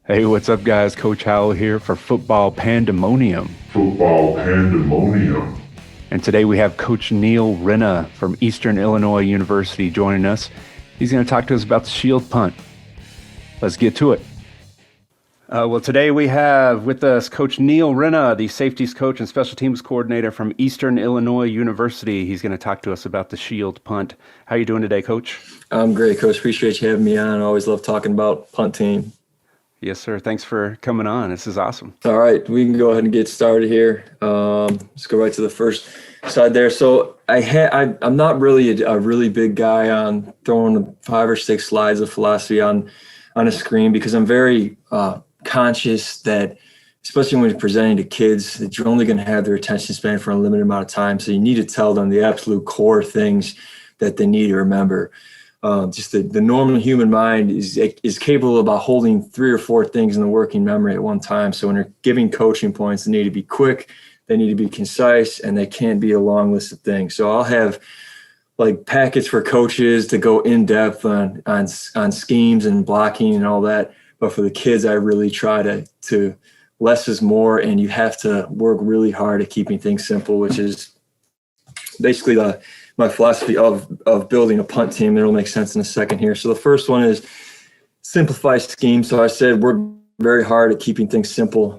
Hey, what's up, guys? Coach Howell here for Football Pandemonium. Football Pandemonium. And today we have Coach Neal Renna from Eastern Illinois University joining us. He's going to talk to us about the shield punt. Let's get to it. Well, today we have with us Coach Neal Renna, the safeties coach and special teams coordinator from Eastern Illinois University. He's going to talk to us about the shield punt. How are you doing today, Coach? I'm great, Coach. Appreciate you having me on. I always love talking about punt team. Yes, sir. Thanks for coming on. This is awesome. All right, we can go ahead and get started here. Let's go right to the first side there. So I'm not really a really big guy on throwing 5 or 6 slides of philosophy on a screen because I'm very conscious that, especially when you're presenting to kids, that you're only going to have their attention span for a limited amount of time. So you need to tell them the absolute core things that they need to remember. Just the normal human mind is capable of about holding 3 or 4 things in the working memory at one time. So when you're giving coaching points, they need to be quick, they need to be concise, and they can't be a long list of things. So I'll have like packets for coaches to go in depth on schemes and blocking and all that. But for the kids, I really try to less is more, and you have to work really hard at keeping things simple, which is basically my philosophy of building a punt team. That'll make sense in a second here. So the first one is simplify scheme. So I said we're very hard at keeping things simple.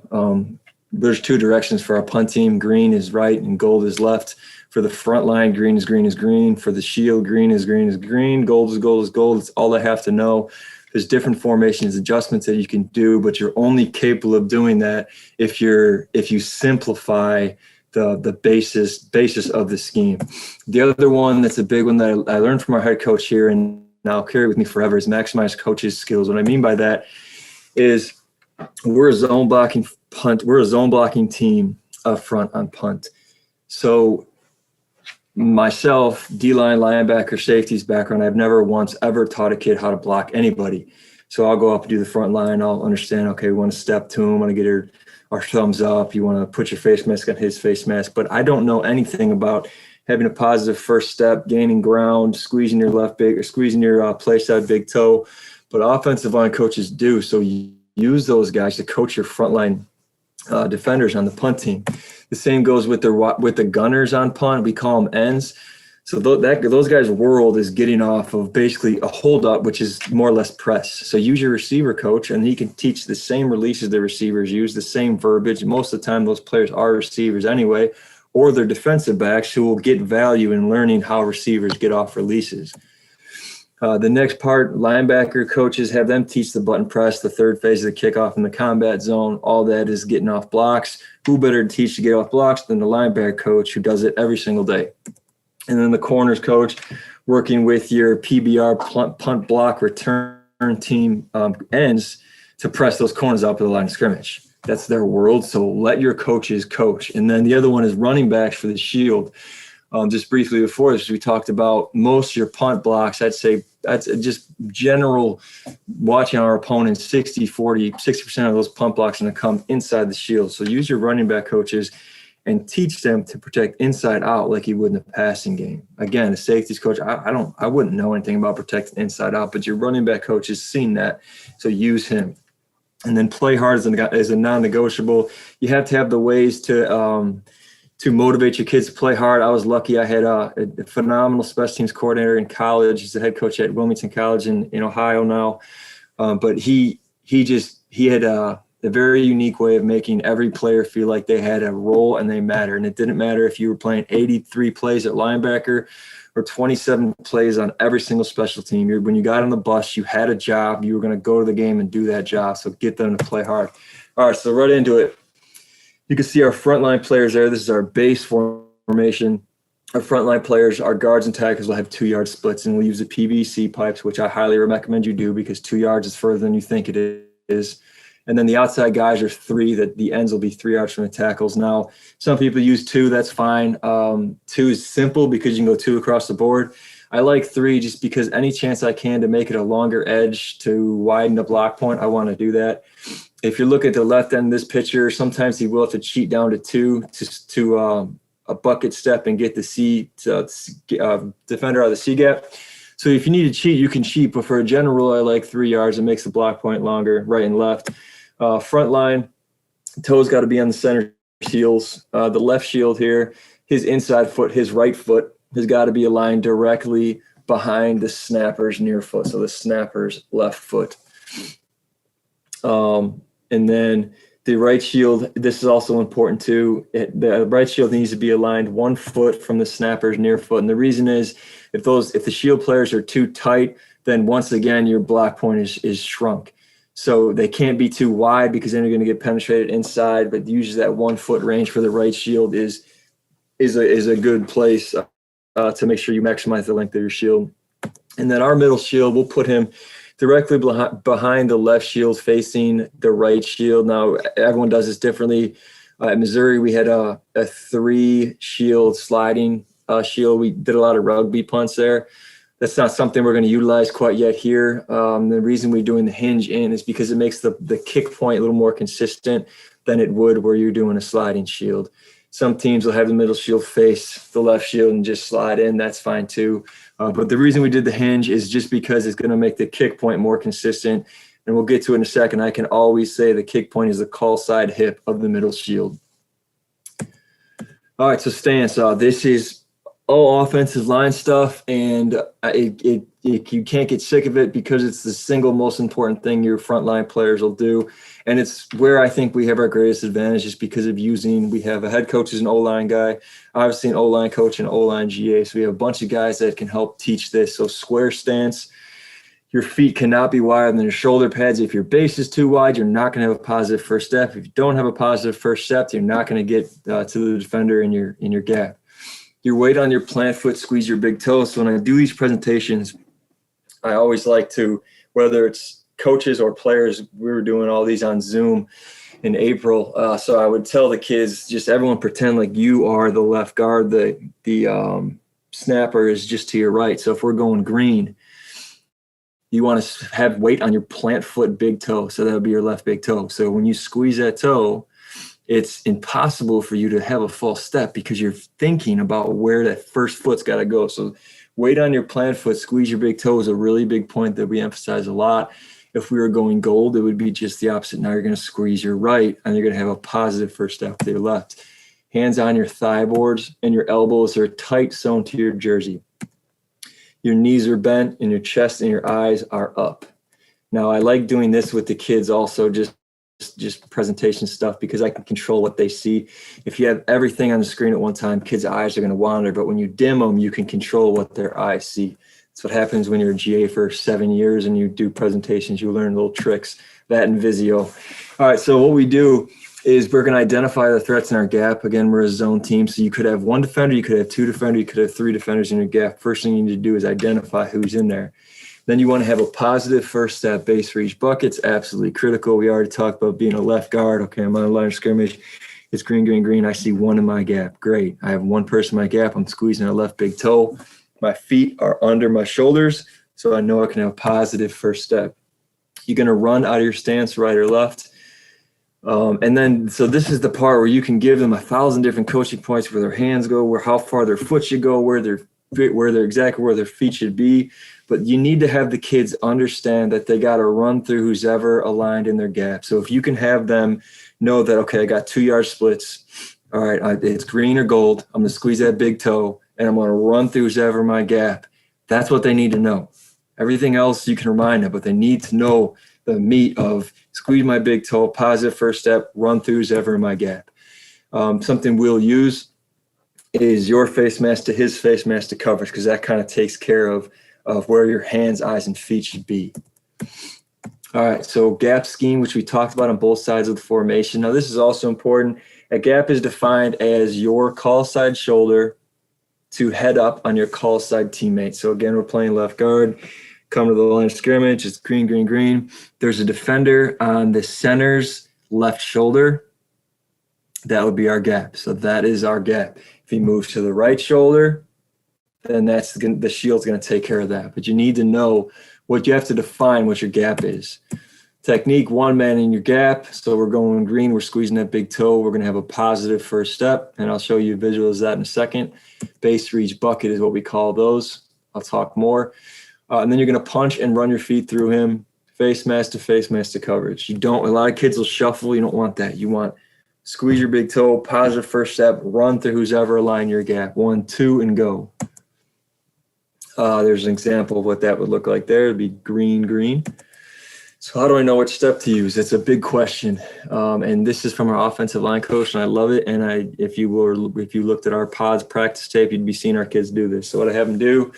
There's 2 directions for our punt team. Green is right and gold is left. For the front line, green is green is green. For the shield, green is green is green. Gold is gold is gold. It's all I have to know. There's different formations, adjustments that you can do, but you're only capable of doing that if you simplify the basis of the scheme. The other one that's a big one that I learned from our head coach here and now carry with me forever is maximize coaches' skills. What I mean by that is we're a zone blocking team up front on punt. So myself, D-line, linebacker, safeties background, I've never once ever taught a kid how to block anybody. So I'll go up and do the front line. I'll understand, okay, we want to step to him, want to get our thumbs up. You want to put your face mask on his face mask. But I don't know anything about having a positive first step, gaining ground, squeezing your left big or squeezing your play side big toe. But offensive line coaches do. So you use those guys to coach your front line defenders on the punt team. The same goes with the gunners on punt. We call them ends. So those guys' world is getting off of basically a hold up, which is more or less press. So use your receiver coach, and he can teach the same releases the receivers use, the same verbiage. Most of the time, those players are receivers anyway, or they're defensive backs who will get value in learning how receivers get off releases. The next part, linebacker coaches have them teach the button press, the third phase of the kickoff in the combat zone. All that is getting off blocks. Who better to teach to get off blocks than the linebacker coach who does it every single day? And then the corners coach working with your PBR punt block return team ends to press those corners out to the line of scrimmage. That's their world. So let your coaches coach. And then the other one is running backs for the shield. Just briefly before this, we talked about most of your punt blocks. I'd say that's just general watching our opponents, 60% of those punt blocks are going to come inside the shield. So use your running back coaches and teach them to protect inside out like you would in the passing game. Again, a safeties coach, I wouldn't know anything about protecting inside out, but your running back coach has seen that, so use him. And then play hard is a non-negotiable. You have to have the ways to motivate your kids to play hard. I was lucky. I had a phenomenal special teams coordinator in college. He's the head coach at Wilmington College in Ohio now. But he had a very unique way of making every player feel like they had a role and they matter. And it didn't matter if you were playing 83 plays at linebacker or 27 plays on every single special team. When you got on the bus, you had a job. You were going to go to the game and do that job. So get them to play hard. All right, so right into it. You can see our frontline players there. This is our base formation. Our frontline players, our guards and tackles will have 2-yard splits, and we'll use the PVC pipes, which I highly recommend you do because 2 yards is further than you think it is. And then the outside guys are 3, that the ends will be 3 yards from the tackles. Now, some people use 2, that's fine. 2 is simple because you can go 2 across the board. I like 3 just because any chance I can to make it a longer edge to widen the block point, I want to do that. If you look at the left end of this picture, sometimes he will have to cheat down to 2 to a bucket step and get the defender out of the C gap. So if you need to cheat, you can cheat. But for a general rule, I like 3 yards. It makes the block point longer, right and left. Front line, toes got to be on the center heels. The left shield here, his inside foot, his right foot has got to be aligned directly behind the snapper's near foot. So the snapper's left foot. And then the right shield, this is also important too. The right shield needs to be aligned 1 foot from the snapper's near foot. And the reason is if the shield players are too tight, then once again, your block point is shrunk. So they can't be too wide because then you're going to get penetrated inside, but usually that 1 foot range for the right shield is a good place to make sure you maximize the length of your shield. And then our middle shield, we'll put him directly behind the left shield facing the right shield. Now, everyone does this differently. At Missouri, we had a 3-shield sliding shield. We did a lot of rugby punts there. That's not something we're going to utilize quite yet here. The reason we're doing the hinge in is because it makes the kick point a little more consistent than it would where you're doing a sliding shield. Some teams will have the middle shield face the left shield and just slide in. That's fine too. But the reason we did the hinge is just because it's going to make the kick point more consistent. And we'll get to it in a second. I can always say the kick point is the call side hip of the middle shield. All right, so stance. This is all offensive line stuff, and you can't get sick of it because it's the single most important thing your frontline players will do. And it's where I think we have our greatest advantage is because of we have a head coach who's an O-line guy, obviously an O-line coach and O-line GA. So we have a bunch of guys that can help teach this. So square stance, your feet cannot be wider than your shoulder pads. If your base is too wide, you're not going to have a positive first step. If you don't have a positive first step, you're not going to get to the defender in your gap. Your weight on your plant foot, squeeze your big toe. So when I do these presentations, I always like to, whether it's coaches or players, we were doing all these on Zoom in April. So I would tell the kids, just everyone pretend like you are the left guard. The snapper is just to your right. So if we're going green, you want to have weight on your plant foot big toe. So that would be your left big toe. So when you squeeze that toe, it's impossible for you to have a false step because you're thinking about where that first foot's got to go. So weight on your plant foot, squeeze your big toe is a really big point that we emphasize a lot. If we were going gold, it would be just the opposite. Now you're going to squeeze your right and you're going to have a positive first step to your left. Hands on your thigh boards and your elbows are tight sewn to your jersey. Your knees are bent and your chest and your eyes are up. Now I like doing this with the kids also, just presentation stuff, because I can control what they see. If you have everything on the screen at one time, kids' eyes are going to wander, but when you dim them, you can control what their eyes see. That's what happens when you're a GA for 7 years and you do presentations. You learn little tricks, that and Visio. All right, so what we do is we're going to identify the threats in our gap. Again, we're a zone team, so you could have 1 defender, you could have 2 defenders, you could have 3 defenders in your gap. First thing you need to do is identify who's in there. Then you want to have a positive first step base for each bucket. It's absolutely critical. We already talked about being a left guard. Okay, I'm on a line of scrimmage. It's green, green, green. I see 1 in my gap. Great. I have 1 person in my gap. I'm squeezing a left big toe. My feet are under my shoulders, so I know I can have a positive first step. You're going to run out of your stance, right or left. And then, so this is the part where you can give them 1,000 different coaching points where their hands go, how far their foot should go, where their feet should be. But you need to have the kids understand that they got to run through who's ever aligned in their gap. So if you can have them know that, okay, I got 2-yard splits. All right, it's green or gold. I'm going to squeeze that big toe, and I'm going to run through who's ever my gap. That's what they need to know. Everything else you can remind them, but they need to know the meat of squeeze my big toe, positive first step, run through who's ever in my gap. Something we'll use is your face mask to his face mask to coverage, because that kind of takes care of where your hands, eyes, and feet should be. All right, so gap scheme, which we talked about on both sides of the formation. Now, this is also important. A gap is defined as your call side shoulder to head up on your call side teammate. So again, we're playing left guard. Come to the line of scrimmage. It's green, green, green. There's a defender on the center's left shoulder. That would be our gap. So that is our gap. If he moves to the right shoulder, then the shield's going to take care of that. But you need to know what you have to define what your gap is. Technique, 1 man in your gap. So we're going green. We're squeezing that big toe. We're going to have a positive first step. And I'll show you a visual of that in a second. Base for each bucket is what we call those. I'll talk more. And then you're going to punch and run your feet through him. face mask to coverage. A lot of kids will shuffle. You don't want that. You want squeeze your big toe, positive first step, run through who's ever aligned your gap. 1, 2, and go. There's an example of what that would look like there. It'd be green, green. So how do I know which step to use? It's a big question. And this is from our offensive line coach, and I love it. And if you looked at our pods practice tape, you'd be seeing our kids do this. So what I have them do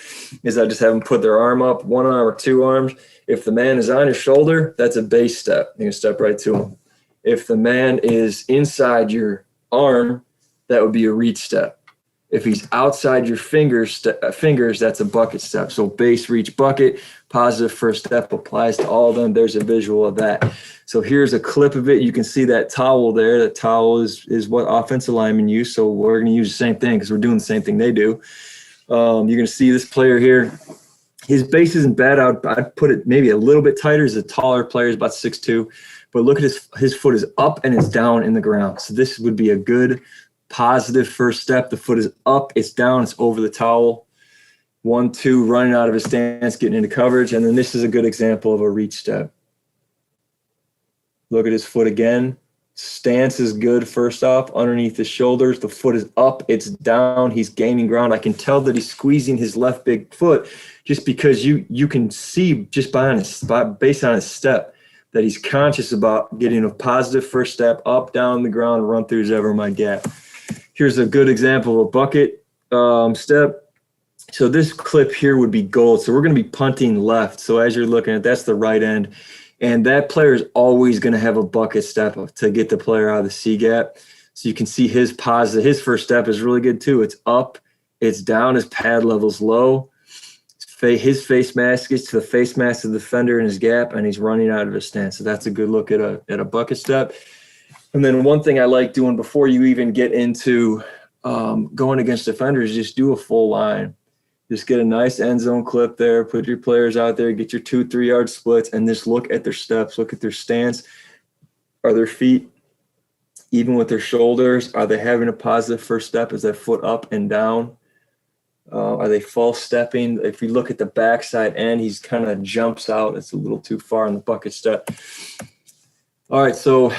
is I just have them put their arm up, one arm or two arms. If the man is on your shoulder, that's a base step. You can step right to him. If the man is inside your arm, that would be a reach step. If he's outside your fingers, that's a bucket step. So base, reach, bucket, positive first step applies to all of them. There's a visual of that. So here's a clip of it. You can see that towel there. The towel is what offensive linemen use. So we're going to use the same thing because we're doing the same thing they do. You're going to see this player here. His base isn't bad. I'd put it maybe a little bit tighter. He's a taller player. He's about 6'2". But look at his foot is up and it's down in the ground. So this would be a good positive first step. The foot is up, it's down, it's over the towel. 1, 2, running out of his stance, getting into coverage. And then this is a good example of a reach step. Look at his foot again. Stance is good first off, underneath his shoulders. The foot is up, it's down, he's gaining ground. I can tell that he's squeezing his left big foot just because you can see just based on his step that he's conscious about getting a positive first step, up, down the ground, run through ever my gap. Here's a good example of a bucket step. So this clip here would be gold. So we're going to be punting left. So as you're looking at, that's the right end. And that player is always going to have a bucket step to get the player out of the C gap. So you can see his first step is really good too. It's up, it's down, his pad level's low. His face mask gets to the face mask of the defender in his gap, and he's running out of his stance. So that's a good look at a bucket step. And then one thing I like doing before you even get into going against defenders, just do a full line. Just get a nice end zone clip there, put your players out there, get your 2-3 yard splits, and just look at their steps, look at their stance. Are their feet even with their shoulders? Are they having a positive first step? Is that foot up and down? Are they false stepping? If you look at the backside end, he's kind of jumps out. It's a little too far in the bucket step. All right, so,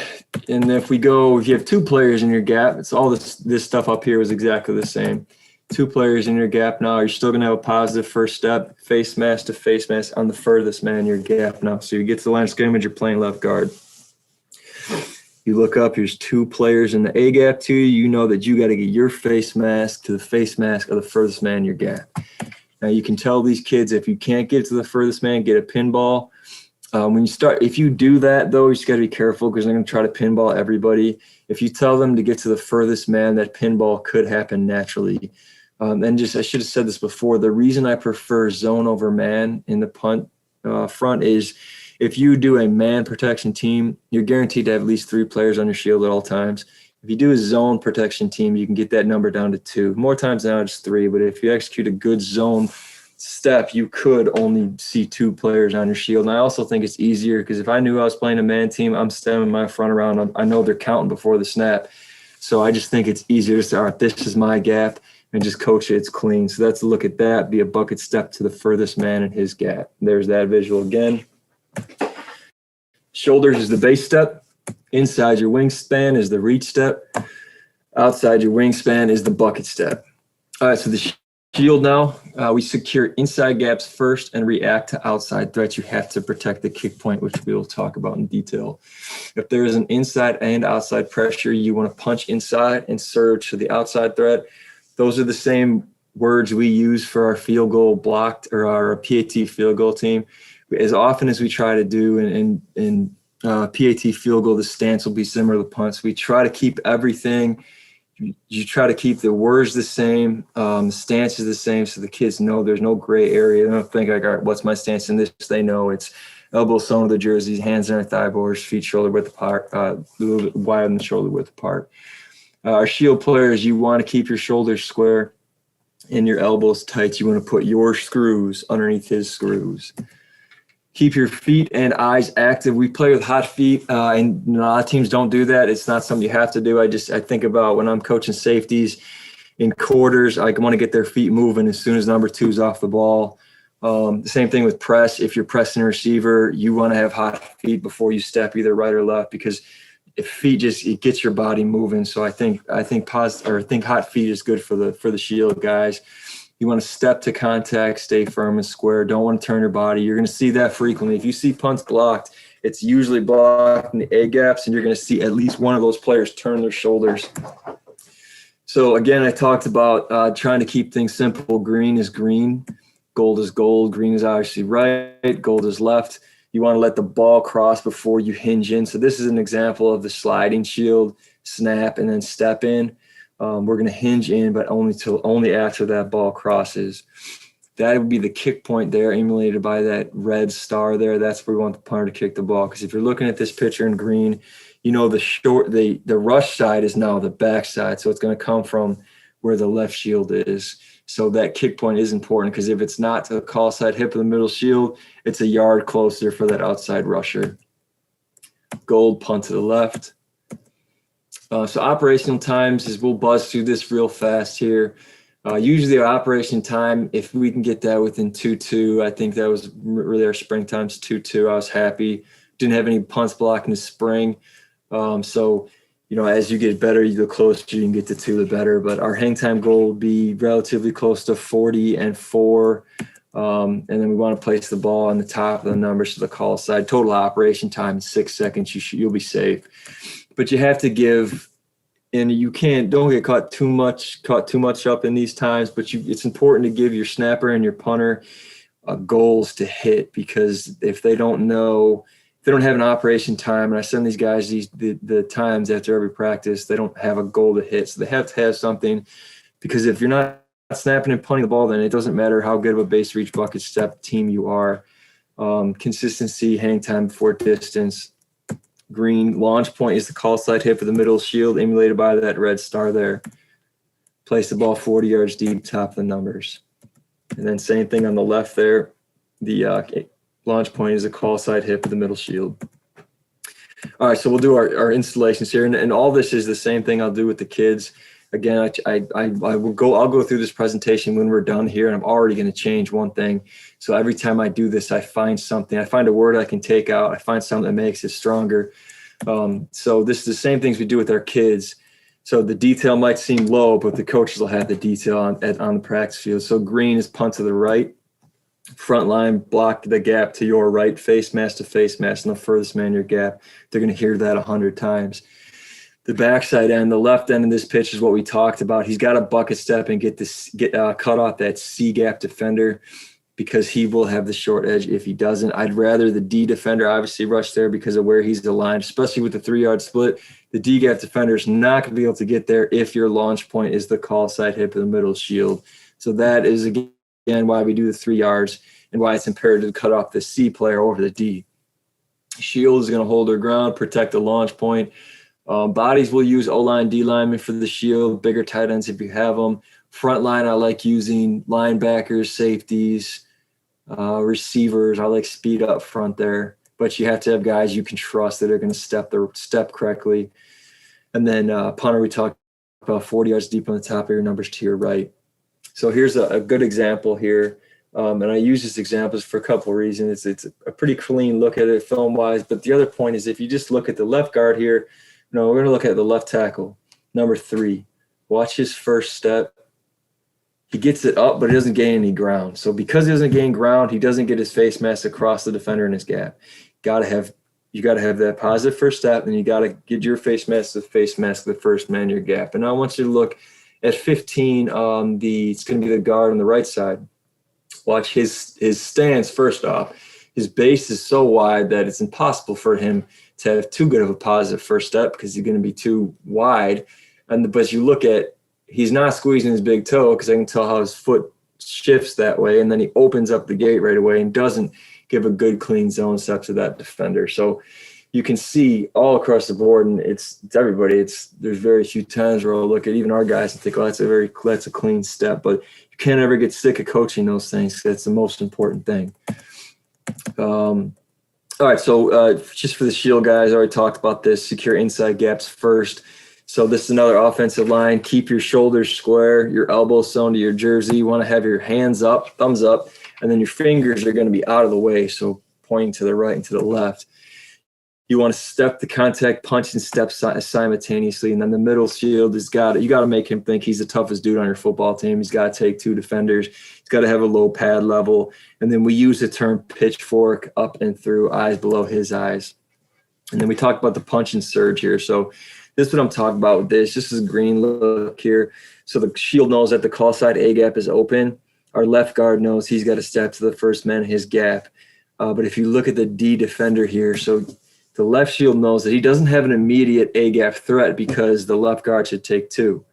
and if you have 2 players in your gap, it's all this stuff up here is exactly the same. 2 players in your gap now, you're still going to have a positive first step, face mask to face mask on the furthest man in your gap now. So you get to the line of scrimmage, you're playing left guard. You look up, here's 2 players in the A gap to you. You know that you got to get your face mask to the face mask of the furthest man in your gap. Now you can tell these kids, if you can't get to the furthest man, get a pinball. If you do that though, you just got to be careful because they're going to try to pinball everybody. If you tell them to get to the furthest man, that pinball could happen naturally. I should have said this before. The reason I prefer zone over man in the punt front is if you do a man protection team, you're guaranteed to have at least 3 players on your shield at all times. If you do a zone protection team, you can get that number down to 2. More times now it's 3, but if you execute a good zone step, you could only see 2 players on your shield. And I also think it's easier because if I knew I was playing a man team, I'm stemming my front around. I know they're counting before the snap. So I just think it's easier to say, all right, this is my gap, and just coach it. It's clean. So that's a look at that. Be a bucket step to the furthest man in his gap. There's that visual again. Shoulders is the base step. Inside your wingspan is the reach step. Outside your wingspan is the bucket step. All right, so the shield now, we secure inside gaps first and react to outside threats. You have to protect the kick point, which we will talk about in detail. If there is an inside and outside pressure, you want to punch inside and surge to the outside threat. Those are the same words we use for our field goal blocked or our PAT field goal team. As often as we try to do in PAT field goal, the stance will be similar to punts. We try to keep everything. You try to keep the words the same, the stance is the same, so the kids know there's no gray area. They don't think, like, all right, what's my stance in this? They know it's elbows sewn to the jerseys, hands on our thigh boards, feet shoulder width apart, a little bit wide on the shoulder width apart. Our shield players, you want to keep your shoulders square and your elbows tight. You want to put your screws underneath his screws. Keep your feet and eyes active. We play with hot feet, and a lot of teams don't do that. It's not something you have to do. I think about when I'm coaching safeties in quarters, I want to get their feet moving as soon as number 2 is off the ball. The same thing with press. If you're pressing a receiver, you want to have hot feet before you step either right or left, because if feet it gets your body moving. So I think hot feet is good for the shield guys. You want to step to contact, stay firm and square. Don't want to turn your body. You're going to see that frequently. If you see punts blocked, it's usually blocked in the A gaps, and you're going to see at least one of those players turn their shoulders. So again, I talked about trying to keep things simple. Green is green, gold is gold. Green is obviously right, gold is left. You want to let the ball cross before you hinge in. So this is an example of the sliding shield, snap, and then step in. We're going to hinge in, but only after that ball crosses. That would be the kick point there, emulated by that red star there. That's where we want the punter to kick the ball. Because if you're looking at this picture in green, you know the rush side is now the back side. So it's going to come from where the left shield is. So that kick point is important, because if it's not to the call side hip of the middle shield, it's a yard closer for that outside rusher. Gold, punt to the left. So operational times is, we'll buzz through this real fast here. Usually our operation time, if we can get that within 2-2, I think that was really our spring times 2-2. I was happy. Didn't have any punts blocked in the spring. So, as you get better, the closer you can get to 2, the better. But our hang time goal would be relatively close to 40 and 4. And then we want to place the ball on the top of the numbers to the call side. Total operation time is 6 seconds. You'll be safe. But you have to give, and don't get caught too much up in these times, but it's important to give your snapper and your punter goals to hit, because if they don't have an operation time, and I send these guys the times after every practice, they don't have a goal to hit. So they have to have something, because if you're not snapping and punting the ball, then it doesn't matter how good of a base reach bucket step team you are. Consistency, hang time before distance. Green, launch point is the call side hip of the middle shield, emulated by that red star there. Place the ball 40 yards deep, top of the numbers. And then same thing on the left there. The launch point is the call side hip of the middle shield. All right, so we'll do our installations here. And all this is the same thing I'll do with the kids. Again, I'll go through this presentation when we're done here, and I'm already going to change one thing. So every time I do this, I find a word I can take out. I find something that makes it stronger. So this is the same things we do with our kids. So the detail might seem low, but the coaches will have the detail on the practice field. So green is punt to the right. Front line, block the gap to your right, face mask to face mask, and the furthest man your gap. They're going to hear that 100 times. The backside end, the left end of this pitch is what we talked about. He's got a bucket step and get cut off that C gap defender, because he will have the short edge if he doesn't. I'd rather the D defender obviously rush there because of where he's aligned, especially with the 3-yard split. The D gap defender is not going to be able to get there if your launch point is the call side hip of the middle shield. So that is, again, why we do the 3 yards and why it's imperative to cut off the C player over the D. Shield is going to hold their ground, protect the launch point. Bodies will use O-line, D-lineman for the shield, bigger tight ends if you have them. Front line, I like using linebackers, safeties, receivers. I like speed up front there, but you have to have guys you can trust that are going to step correctly. And then punter, we talked about 40 yards deep on the top of your numbers to your right. So here's a good example here. And I use this example for a couple of reasons. It's a pretty clean look at it film-wise. But the other point is, if you just look at the left guard here, we're going to look at the left tackle, number 3. Watch his first step. He gets it up, but he doesn't gain any ground. So because he doesn't gain ground, he doesn't get his face mask across the defender in his gap. You got to have that positive first step, and you got to get your face mask to face mask the first man in your gap. And I want you to look at 15 on it's going to be the guard on the right side. Watch his stance first off. His base is so wide that it's impossible for him to have too good of a positive first step, because he's going to be too wide. But you look at, he's not squeezing his big toe, because I can tell how his foot shifts that way. And then he opens up the gate right away and doesn't give a good clean zone step to that defender. So you can see all across the board, and it's everybody. There's very few times where I'll look at even our guys and think, oh, that's a clean step. But you can't ever get sick of coaching those things. That's the most important thing. All right, so just for the shield guys, I already talked about this. Secure inside gaps first. So this is another offensive line. Keep your shoulders square, your elbows sewn to your jersey. You want to have your hands up, thumbs up, and then your fingers are going to be out of the way, so pointing to the right and to the left. You want to step the contact, punch, and step simultaneously. And then the middle shield you got to make him think he's the toughest dude on your football team. He's got to take 2 defenders. He's got to have a low pad level. And then we use the term pitchfork up and through, eyes below his eyes. And then we talk about the punch and surge here. So this is what I'm talking about with this. This is a green look here. So the shield knows that the call side A gap is open. Our left guard knows he's got to step to the first man in his gap. But if you look at the D defender here, so the left shield knows that he doesn't have an immediate A gap threat because the left guard should take 2.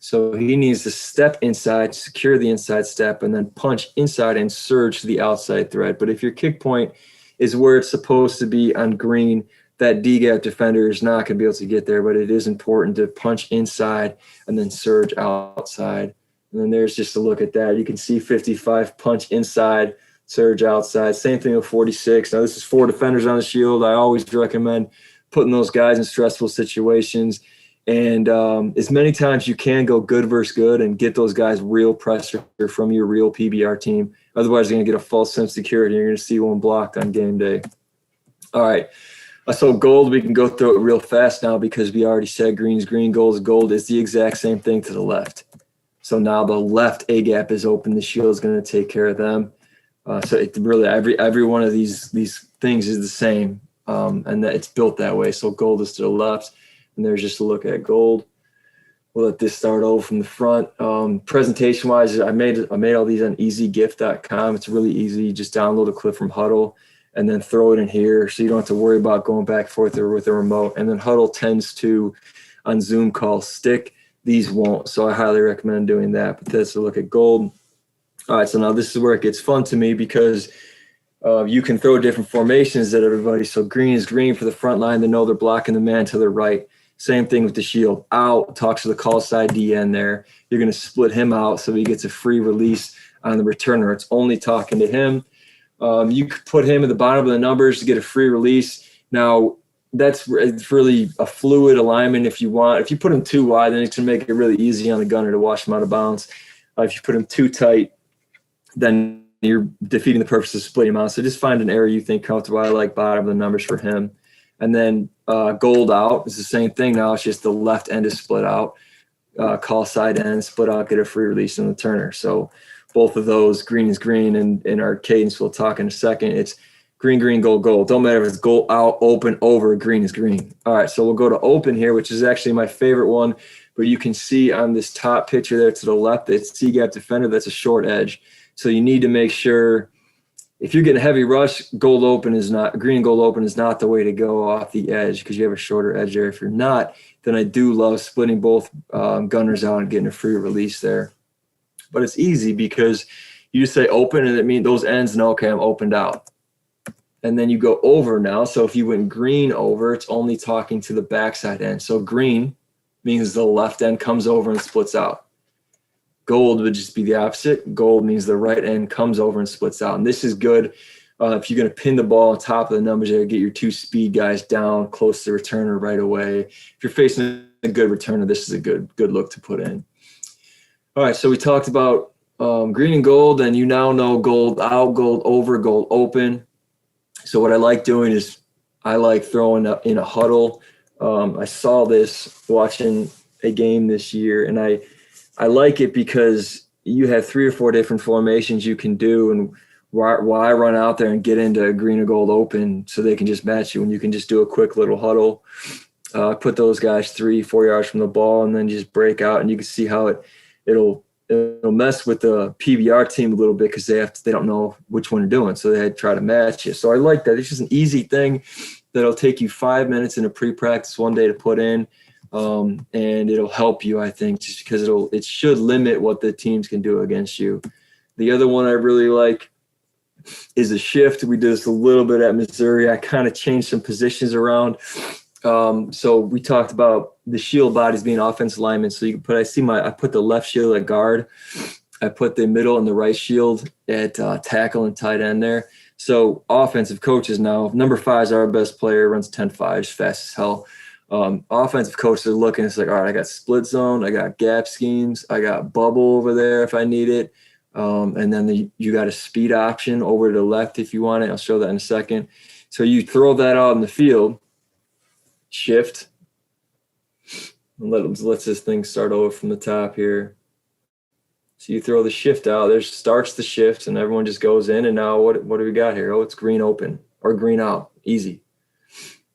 So he needs to step inside, secure the inside step, and then punch inside and surge to the outside threat. But if your kick point is where it's supposed to be on green, that D gap defender is not going to be able to get there, but it is important to punch inside and then surge outside. And then there's just a look at that. You can see 55 punch inside, surge outside. Same thing with 46. Now this is 4 defenders on the shield. I always recommend putting those guys in stressful situations. And as many times you can go good versus good and get those guys real pressure from your real PBR team. Otherwise, you're going to get a false sense of security. You're going to see one blocked on game day. All right. So gold, we can go through it real fast now because we already said green's green, gold is gold. It's the exact same thing to the left. So now the left A gap is open. The shield is going to take care of them. So it really every one of these things is the same, and that it's built that way. So gold is to the left, and there's just a look at gold. We'll let this start over from the front. Presentation wise, I made all these on easygift.com. It's really easy. You just download a clip from Huddle and then throw it in here, so you don't have to worry about going back and forth or with a remote. And then Huddle tends to, on Zoom calls, stick. These won't, so I highly recommend doing that. But that's a look at gold. All right, so now this is where it gets fun to me because you can throw different formations at everybody. So green is green for the front line. They know they're blocking the man to their right. Same thing with the shield. Out, talks to the call side DN there. You're going to split him out so he gets a free release on the returner. It's only talking to him. You could put him at the bottom of the numbers to get a free release. Now, it's really a fluid alignment if you want. If you put him too wide, then it's going to make it really easy on the gunner to wash him out of bounds. If you put him too tight, then you're defeating the purpose of splitting him out. So just find an area you think comfortable. I like bottom of the numbers for him. And then gold out is the same thing now. It's just the left end is split out. Call side end, split out, get a free release on the turner. So both of those, green is green, and in our cadence we'll talk in a second. It's green, green, gold, gold. Don't matter if it's gold out, open, over, green is green. All right, so we'll go to open here, which is actually my favorite one. But you can see on this top picture there to the left, it's C-gap defender. That's a short edge. So you need to make sure if you're getting a heavy rush, green and gold open is not the way to go off the edge because you have a shorter edge there. If you're not, then I do love splitting both gunners out and getting a free release there. But it's easy because you just say open and it means those ends know, okay, I'm opened out. And then you go over now. So if you went green over, it's only talking to the backside end. So green means the left end comes over and splits out. Gold would just be the opposite. Gold means the right end comes over and splits out. And this is good if you're going to pin the ball on top of the numbers there, get your 2 speed guys down close to the returner right away. If you're facing a good returner, this is a good look to put in. All right, so we talked about green and gold, and you now know gold out, gold over, gold open. So what I like doing is I like throwing up in a huddle. I saw this watching a game this year, and I like it because you have 3 or 4 different formations you can do, and why run out there and get into green or gold open so they can just match you, and you can just do a quick little huddle, put those guys 3-4 yards from the ball, and then just break out, and you can see how it'll mess with the PBR team a little bit because they don't know which one you're doing, so they try to match you. So I like that. It's just an easy thing that'll take you 5 minutes in a pre-practice one day to put in. And it'll help you, I think, just because it should limit what the teams can do against you. The other one I really like is a shift. We did this a little bit at Missouri. I kind of changed some positions around. So we talked about the shield bodies being offensive linemen. So you can put, I put the left shield at guard. I put the middle and the right shield at tackle and tight end there. So offensive coaches now, number 5 is our best player, runs 10.5, fast as hell. Offensive coaches are looking, it's like, all right, I got split zone, I got gap schemes, I got bubble over there if I need it. And then you got a speed option over to the left if you want it. I'll show that in a second. So you throw that out in the field, shift, and let's this thing start over from the top here. So you throw the shift out, there starts the shift, and everyone just goes in. And now what do we got here? Oh, it's green open or green out, easy.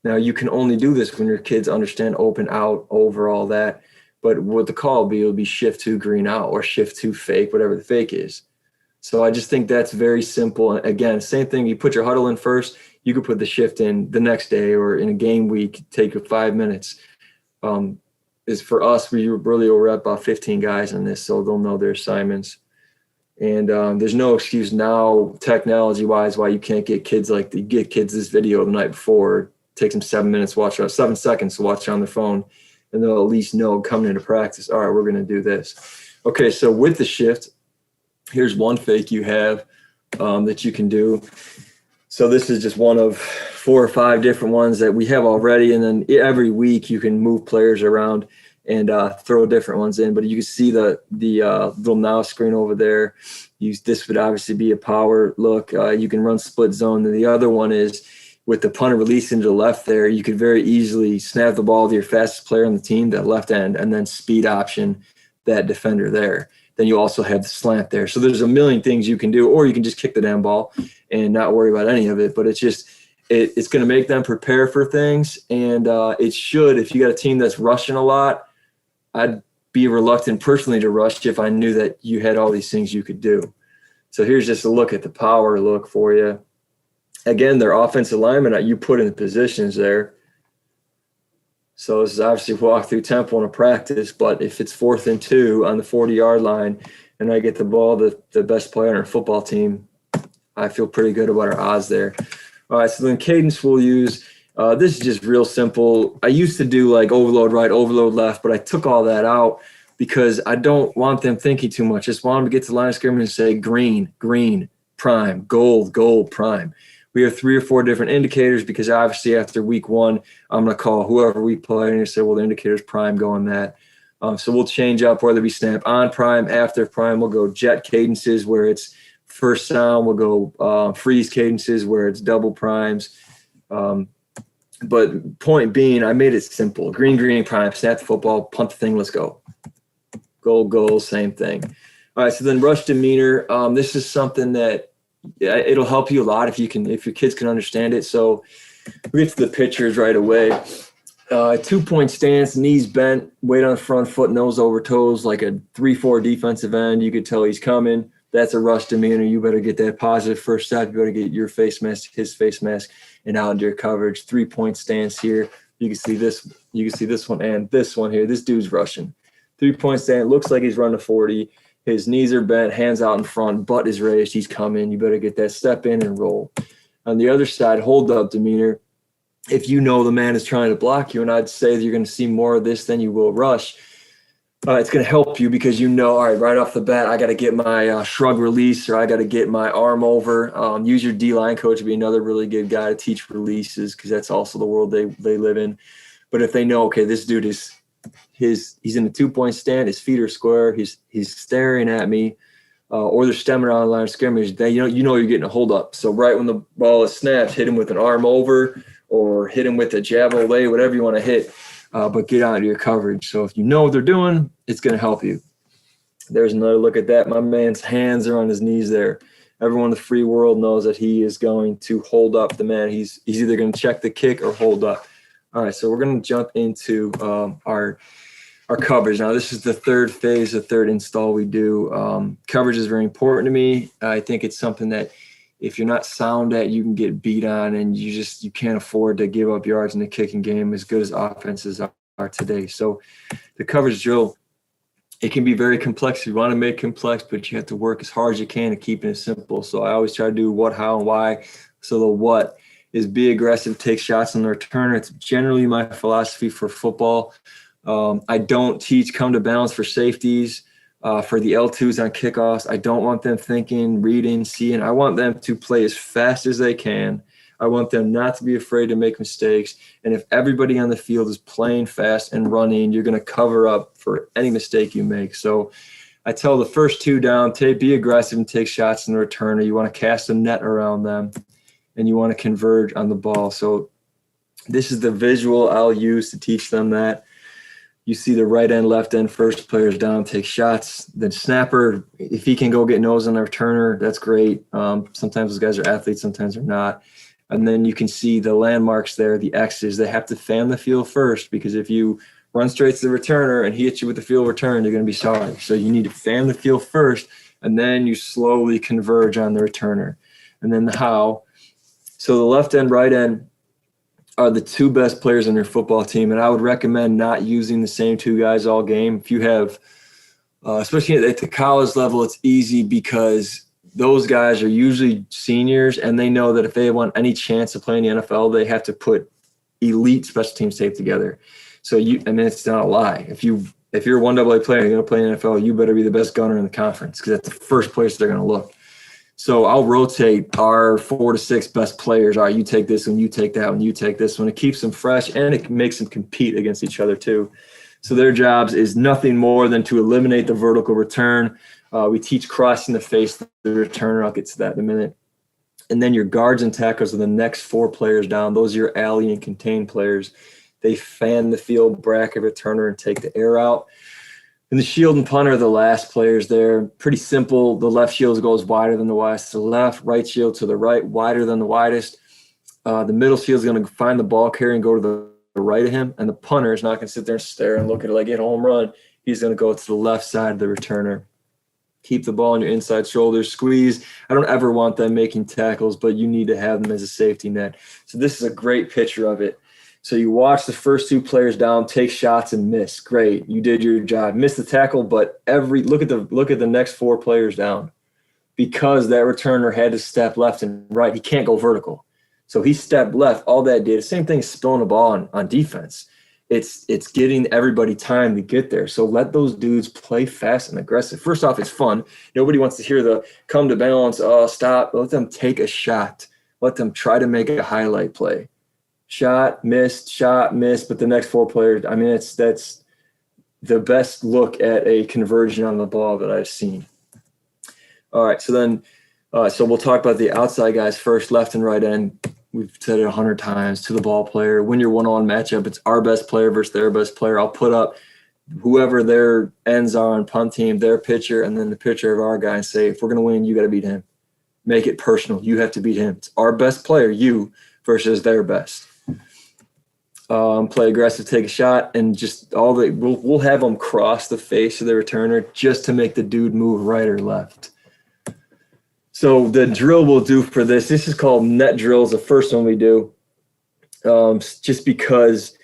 Now you can only do this when your kids understand open out over all that. But what the call will be, it'll be shift to green out or shift to fake, whatever the fake is. So I just think that's very simple. Again, same thing. You put your huddle in first. You could put the shift in the next day or in a game week. Take 5 minutes. Is for us, we really were at about 15 guys on this, so they'll know their assignments. And there's no excuse now, technology-wise, why you can't get kids this video the night before. It takes them 7 minutes to watch it, 7 seconds to watch it on their phone, and they'll at least know coming into practice, all right, we're going to do this. Okay, so with the shift, here's one fake you have that you can do. So this is just one of 4 or 5 different ones that we have already. And then every week you can move players around and throw different ones in. But you can see the little now screen over there. This would obviously be a power look. You can run split zone. And the other one is with the punter release into the left there, you could very easily snap the ball to your fastest player on the team, that left end, and then speed option that defender there. Then you also have the slant there. So there's a million things you can do, or you can just kick the damn ball and not worry about any of it. But it's going to make them prepare for things. And it should, if you got a team that's rushing a lot, I'd be reluctant personally to rush if I knew that you had all these things you could do. So here's just a look at the power look for you. Again, their offensive linemen, you put in the positions there. So this is obviously walk through tempo in a practice, but if it's 4th and 2 on the 40-yard line and I get the ball, the best player on our football team, I feel pretty good about our odds there. All right, so then cadence we'll use. This is just real simple. I used to do like overload right, overload left, but I took all that out because I don't want them thinking too much. Just want them to get to the line of scrimmage and say green, green, prime, gold, gold, prime. We have 3 or 4 different indicators because obviously after week 1, I'm going to call whoever we play and say, well, the indicator's prime, go on that. So we'll change up whether we snap on prime, after prime. We'll go jet cadences where it's first sound. We'll go freeze cadences where it's double primes. But point being, I made it simple. Green, green, prime, snap the football, punt the thing, let's go. Goal, goal, same thing. All right, so then rush demeanor. This is something that it'll help you a lot if your kids can understand it. So we get to the pictures right away. 2-point stance, knees bent, weight on the front foot, nose over toes, like a 3-4 defensive end. You could tell he's coming. That's a rush demeanor. You better get that positive first step. You better get your face mask, his face mask, and out into your coverage. 3-point stance here. You can see this. You can see this one and this one here. This dude's rushing. 3-point stance. Looks like he's running 40. His knees are bent, hands out in front, butt is raised. He's coming. You better get that step in and roll. On the other side, hold up demeanor. If you know the man is trying to block you, and I'd say that you're going to see more of this than you will rush, it's going to help you because you know, all right off the bat, I got to get my shrug release or I got to get my arm over. Use your D-line coach to be another really good guy to teach releases because that's also the world they live in. But if they know, okay, this dude is he's in a 2-point stand, his feet are square, he's staring at me, or they're stemming around the line of scrimmage, then you know you're getting a hold up. So right when the ball is snapped, hit him with an arm over or hit him with a jab away, whatever you want to hit, but get out of your coverage. So if you know what they're doing, it's going to help you. There's another look at that. My man's hands are on his knees there. Everyone in the free world knows that he is going to hold up the man. He's either going to check the kick or hold up. All right, so we're going to jump into our coverage. Now, this is the third phase, the third install we do. Coverage is very important to me. I think it's something that if you're not sound at, you can get beat on, and you can't afford to give up yards in the kicking game as good as offenses are today. So the coverage drill, it can be very complex. You want to make it complex, but you have to work as hard as you can to keep it simple. So I always try to do what, how, and why. So the what is be aggressive, take shots on the returner. It's generally my philosophy for football. I don't teach come to balance for safeties, for the L2s on kickoffs. I don't want them thinking, reading, seeing. I want them to play as fast as they can. I want them not to be afraid to make mistakes. And if everybody on the field is playing fast and running, you're going to cover up for any mistake you make. So I tell the first two down, be aggressive and take shots in the returner. You want to cast a net around them, and you want to converge on the ball. So this is the visual I'll use to teach them that. You see the right end, left end, first players down, take shots. The snapper, if he can go get nose on the returner, that's great. Sometimes those guys are athletes, sometimes they're not. And then you can see the landmarks there, the X's. They have to fan the field first, because if you run straight to the returner and he hits you with the field return, you're going to be sorry. So you need to fan the field first, and then you slowly converge on the returner. And then the how. So the left end, right end are the two best players on your football team, and I would recommend not using the same two guys all game. If you have, especially at the college level, it's easy because those guys are usually seniors, and they know that if they want any chance of playing the NFL, they have to put elite special teams tape together. So it's not a lie. If you're a 1AA player, you're going to play in the NFL, you better be the best gunner in the conference, because that's the first place they're going to look. So I'll rotate our 4 to 6 best players. All right, you take this one, you take that one, you take this one. It keeps them fresh, and it makes them compete against each other too. So their jobs is nothing more than to eliminate the vertical return. We teach crossing the face of the returner. I'll get to that in a minute. And then your guards and tackles are the next 4 players down. Those are your alley and contain players. They fan the field, bracket returner, and take the air out. And the shield and punter are the last players there. Pretty simple. The left shield goes wider than the widest to the left, right shield to the right, wider than the widest. The middle shield is going to find the ball carrier and go to the right of him. And the punter is not going to sit there and stare and look at it like a home run. He's going to go to the left side of the returner. Keep the ball on your inside shoulder, squeeze. I don't ever want them making tackles, but you need to have them as a safety net. So this is a great picture of it. So you watch the first 2 players down, take shots and miss. Great. You did your job. Miss the tackle, but look at the next 4 players down, because that returner had to step left and right. He can't go vertical. So he stepped left. All that did. Same thing as spilling the ball on defense. It's getting everybody time to get there. So let those dudes play fast and aggressive. First off, it's fun. Nobody wants to hear the come to balance, stop. Let them take a shot. Let them try to make a highlight play. Shot, missed, but the next 4 players, that's the best look at a conversion on the ball that I've seen. All right, so then, so we'll talk about the outside guys first, left and right end. We've said it 100 times to the ball player. When you're one-on-one matchup, it's our best player versus their best player. I'll put up whoever their ends are on punt team, their pitcher, and then the pitcher of our guy, and say, if we're going to win, you got to beat him. Make it personal. You have to beat him. It's our best player, you, versus their best. Play aggressive, take a shot, and just we'll have them cross the face of the returner just to make the dude move right or left. So the drill we'll do for this is called net drills, the first one we do, just because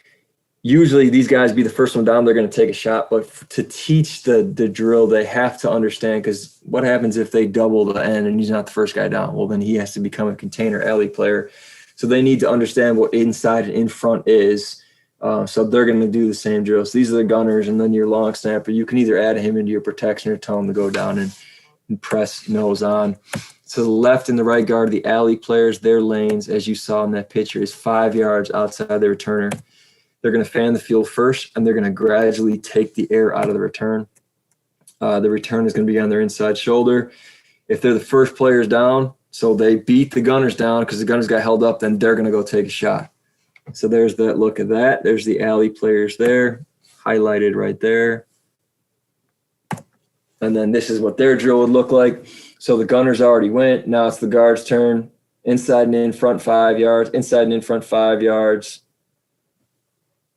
usually these guys be the first one down, they're going to take a shot. But to teach the drill, they have to understand, because what happens if they double the end and he's not the first guy down? Well, then he has to become a container alley player. So they need to understand what inside and in front is. So they're going to do the same drills. These are the gunners, and then your long snapper. You can either add him into your protection or tell him to go down and press nose on. So the left and the right guard, the alley players, their lanes, as you saw in that picture, is 5 yards outside the returner. They're going to fan the field first, and they're going to gradually take the air out of the return. The return is going to be on their inside shoulder. If they're the first players down, so they beat the gunners down because the gunners got held up, then they're going to go take a shot. So there's that look at that. There's the alley players there, highlighted right there. And then this is what their drill would look like. So the gunners already went. Now it's the guard's turn. Inside and in front 5 yards. Inside and in front 5 yards.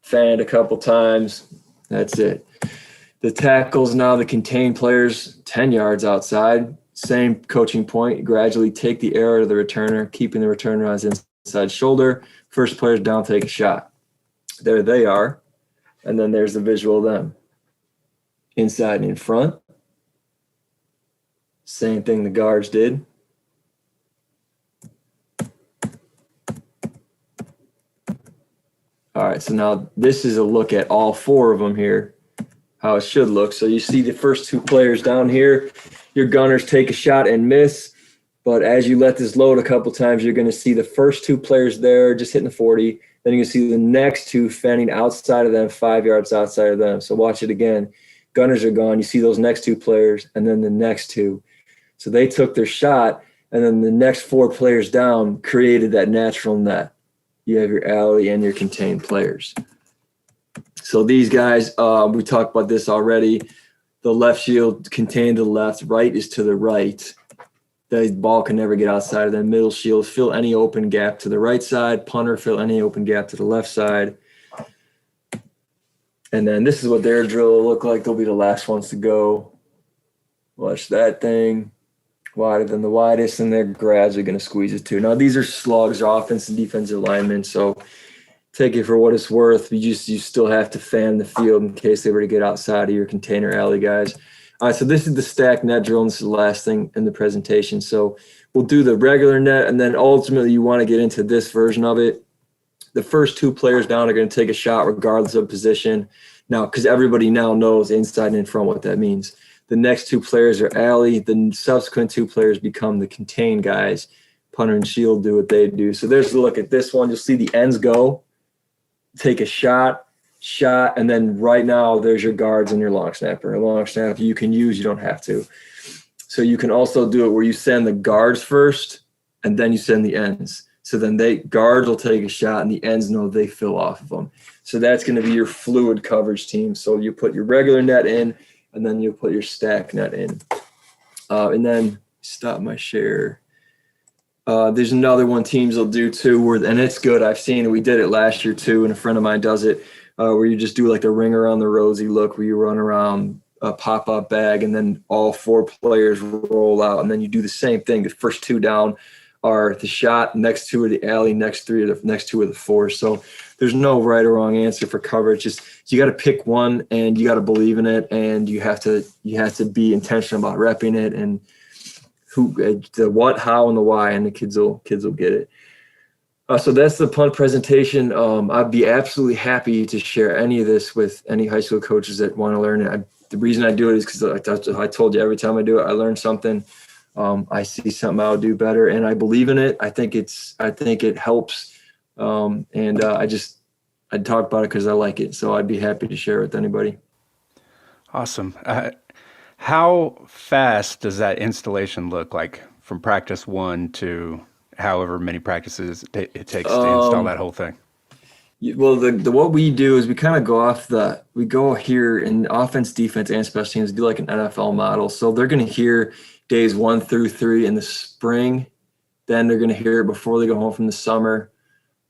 Fanned a couple times. That's it. The tackles now, the contained players, 10 yards outside. Same coaching point. Gradually take the air out of the returner, keeping the returner on his inside shoulder. First players down, take a shot. There they are. And then there's the visual of them. Inside and in front. Same thing the guards did. All right, so now this is a look at all 4 of them here, how it should look. So you see the first 2 players down here. Your gunners take a shot and miss. But as you let this load a couple times, you're going to see the first 2 players there just hitting the 40. Then you're going to see the next 2 fending outside of them, 5 yards outside of them. So watch it again. Gunners are gone. You see those next 2 players and then the next 2. So they took their shot, and then the next 4 players down created that natural net. You have your alley and your contained players. So these guys, we talked about this already. The left shield contained to the left, right is to the right. The ball can never get outside of them. Middle shield, fill any open gap to the right side. Punter, fill any open gap to the left side. And then this is what their drill will look like. They'll be the last ones to go. Watch that thing. Wider than the widest, and their grabs are going to squeeze it too. Now, these are slugs, or offense and defensive linemen, so take it for what it's worth. You still have to fan the field in case they were to get outside of your container alley guys. All right, so this is the stack net drill, and this is the last thing in the presentation. So we'll do the regular net, and then ultimately you want to get into this version of it. The first 2 players down are going to take a shot regardless of position. Now, because everybody now knows inside and in front what that means. The next 2 players are alley. The subsequent 2 players become the contained guys. Punter and shield do what they do. So there's a look at this one. You'll see the ends go. Take a shot, and then right now there's your guards and your long snapper. A long snapper you can use, you don't have to. So you can also do it where you send the guards first, and then you send the ends. So then guards will take a shot, and the ends know they fill off of them. So that's going to be your fluid coverage team. So you put your regular net in, and then you'll put your stack net in. And then stop my share. There's another one teams will do too, and it's good. I've seen it. We did it last year too, and a friend of mine does it, where you just do like the ring around the rosy look, where you run around a pop-up bag, and then all 4 players roll out, and then you do the same thing. The first 2 down are the shot, next 2 are the alley, next 2 are the 4. So there's no right or wrong answer for coverage. Just you got to pick one, and you got to believe in it, and you have to be intentional about repping it, and the what, how, and the why, and the kids will get it. So that's the punt presentation. I'd be absolutely happy to share any of this with any high school coaches that want to learn it. The reason I do it is because I told you every time I do it, I learn something. I see something I'll do better, and I believe in it. I think it helps, and I'd talk about it because I like it. So I'd be happy to share it with anybody. Awesome. How fast does that installation look like from practice 1 to however many practices it takes to install that whole thing? Well, what we do is we kind of we go here in offense, defense, and special teams, do like an NFL model. So they're going to hear days 1 through 3 in the spring. Then they're going to hear it before they go home from the summer.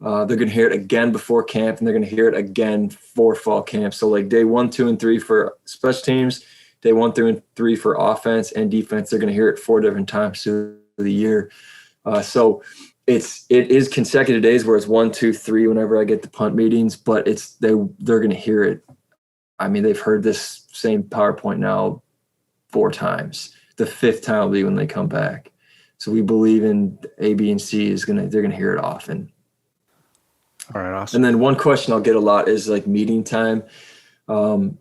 They're going to hear it again before camp, and they're going to hear it again for fall camp. So like day 1, 2, and 3 for special teams, day 1 through 3 for offense and defense. They're going to hear it 4 different times through the year. So it is consecutive days where it's 1, 2, 3 whenever I get the punt meetings, but they're going to hear it. I mean, they've heard this same PowerPoint now 4 times. The 5th time will be when they come back. So we believe in A, B, and C they're going to hear it often. All right, awesome. And then one question I'll get a lot is like meeting time. So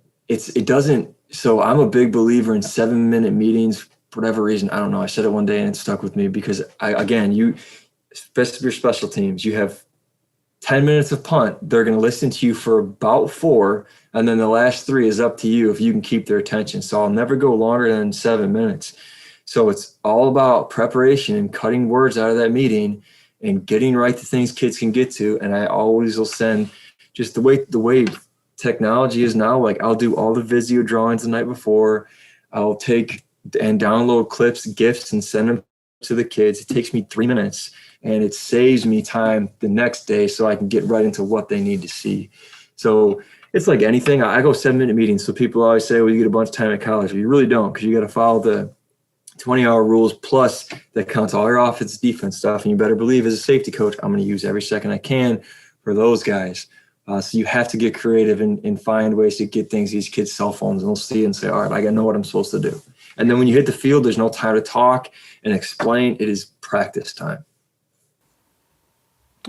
I'm a big believer in 7-minute meetings for whatever reason. I don't know. I said it one day and it stuck with me because especially your special teams, you have 10 minutes of punt. They're going to listen to you for about 4, and then the last 3 is up to you if you can keep their attention. So I'll never go longer than 7 minutes. So it's all about preparation and cutting words out of that meeting and getting right to things kids can get to. And I always will send just the way technology is now, like I'll do all the Visio drawings the night before. I'll take and download clips, GIFs, and send them to the kids. It takes me 3 minutes, and it saves me time the next day so I can get right into what they need to see. So it's like anything. I go 7-minute meetings. So people always say, well, you get a bunch of time at college. Well, you really don't, because you got to follow the 20-hour rules, plus that counts all your offense, defense stuff. And you better believe as a safety coach, I'm going to use every second I can for those guys. So you have to get creative and find ways to get these kids' cell phones, and they'll see and say, all right, I got to know what I'm supposed to do. And then when you hit the field, there's no time to talk and explain. It is practice time.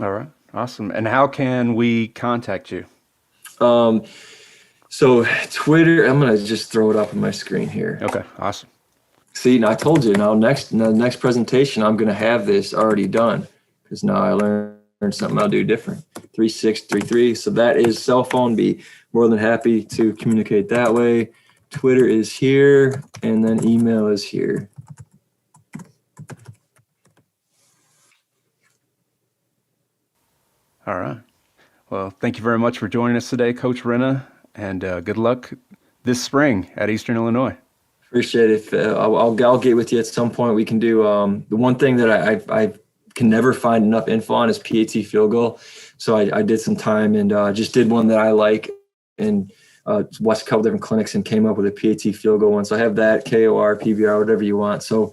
All right. Awesome. And how can we contact you? So Twitter, I'm going to just throw it up on my screen here. Okay. Awesome. See, and I told you now. The next presentation, I'm gonna have this already done because now I learned something I'll do different. 3633. So that is cell phone. Be more than happy to communicate that way. Twitter is here, and then email is here. All right. Well, thank you very much for joining us today, Coach Renna, and good luck this spring at Eastern Illinois. Appreciate it. I'll get with you at some point. We can do the one thing that I can never find enough info on is PAT field goal. So I did some time and just did one that I like and watched a couple different clinics and came up with a PAT field goal one. So I have that, KOR, PBR, whatever you want. So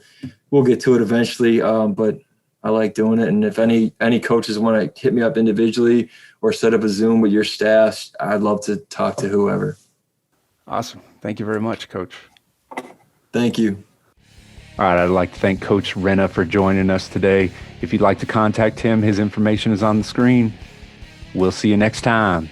we'll get to it eventually. But I like doing it. And if any coaches want to hit me up individually or set up a Zoom with your staff, I'd love to talk to whoever. Awesome. Thank you very much, Coach. Thank you. All right, I'd like to thank Coach Renna for joining us today. If you'd like to contact him, his information is on the screen. We'll see you next time.